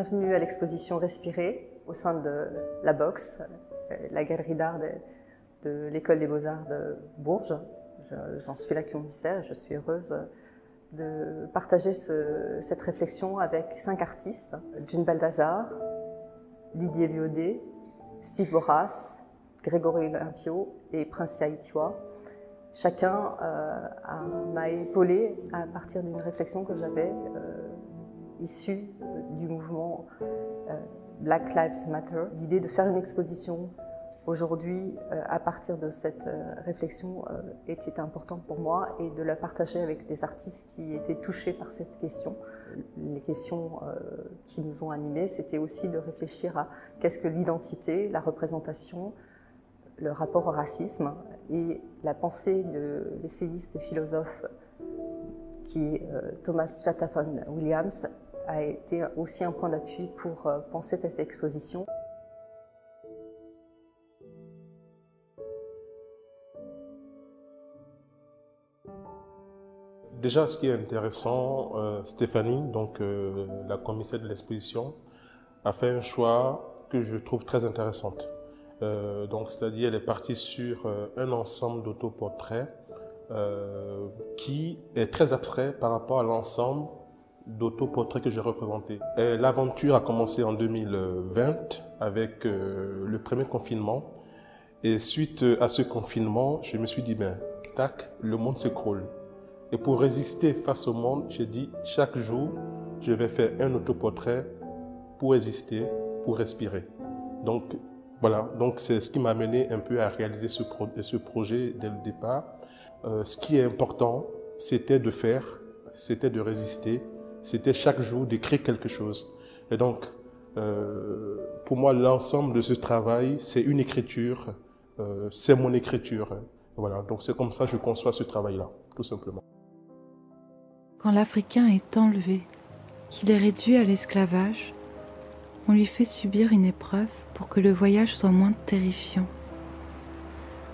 Bienvenue à l'exposition Respirer au sein de la Box, la galerie d'art de l'École des Beaux-Arts de Bourges. J'en suis la commissaire et je suis heureuse de partager cette réflexion avec 5 artistes, June Balthazar, Didier Viaudet, Steve Borras, Grégory Olympio et Prince Yaïtiwa. Chacun m'a épaulée à partir d'une réflexion que j'avais issue du mouvement Black Lives Matter. L'idée de faire une exposition aujourd'hui à partir de cette réflexion était importante pour moi et de la partager avec des artistes qui étaient touchés par cette question. Les questions qui nous ont animés, c'était aussi de réfléchir à qu'est-ce que l'identité, la représentation, le rapport au racisme et la pensée de l'essayiste et philosophe qui est Thomas Chatterton Williams a été aussi un point d'appui pour penser cette exposition. Déjà, ce qui est intéressant, Stéphanie, donc la commissaire de l'exposition, a fait un choix que je trouve très intéressant. Donc, c'est-à-dire, elle est partie sur un ensemble d'autoportraits qui est très abstrait par rapport à l'ensemble d'autoportraits que j'ai représentés. L'aventure a commencé en 2020 avec le premier confinement. Et suite à ce confinement, je me suis dit, ben, tac, le monde s'écroule. Et pour résister face au monde, j'ai dit, chaque jour, je vais faire un autoportrait pour exister, pour respirer. Donc, voilà, donc c'est ce qui m'a amené un peu à réaliser ce projet dès le départ. Ce qui est important, c'était de faire, c'était de résister, c'était chaque jour de créer quelque chose. Et donc, pour moi, l'ensemble de ce travail, c'est une écriture, c'est mon écriture. Voilà, donc c'est comme ça que je conçois ce travail-là, tout simplement. Quand l'Africain est enlevé, qu'il est réduit à l'esclavage, on lui fait subir une épreuve pour que le voyage soit moins terrifiant.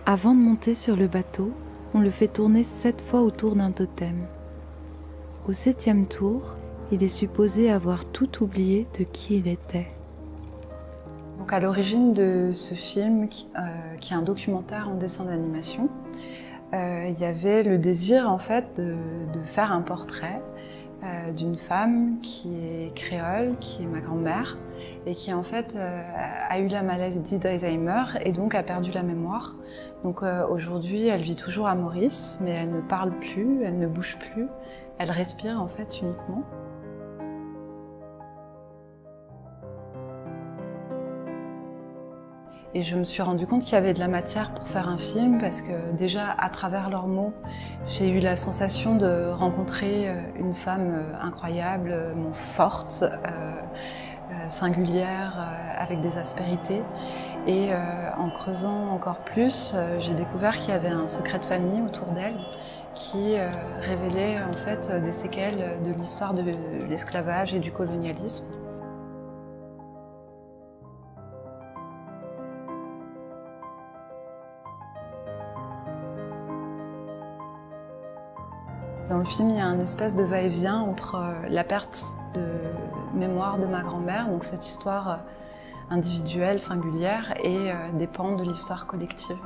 Avant de monter sur le bateau, on le fait tourner 7 fois autour d'un totem. Au 7e tour, il est supposé avoir tout oublié de qui il était. Donc à l'origine de ce film, qui est un documentaire en dessin d'animation, il y avait le désir en fait de faire un portrait d'une femme qui est créole, qui est ma grand-mère, et qui en fait a eu la maladie d'Alzheimer et donc a perdu la mémoire. Donc aujourd'hui, elle vit toujours à Maurice, mais elle ne parle plus, elle ne bouge plus, elle respire en fait uniquement. Et je me suis rendu compte qu'il y avait de la matière pour faire un film parce que déjà, à travers leurs mots, j'ai eu la sensation de rencontrer une femme incroyable, forte, singulière, avec des aspérités. Et en creusant encore plus, j'ai découvert qu'il y avait un secret de famille autour d'elle qui révélait en fait des séquelles de l'histoire de l'esclavage et du colonialisme. Dans le film, il y a un espèce de va-et-vient entre la perte de mémoire de ma grand-mère, donc cette histoire individuelle, singulière, et des pans de l'histoire collective.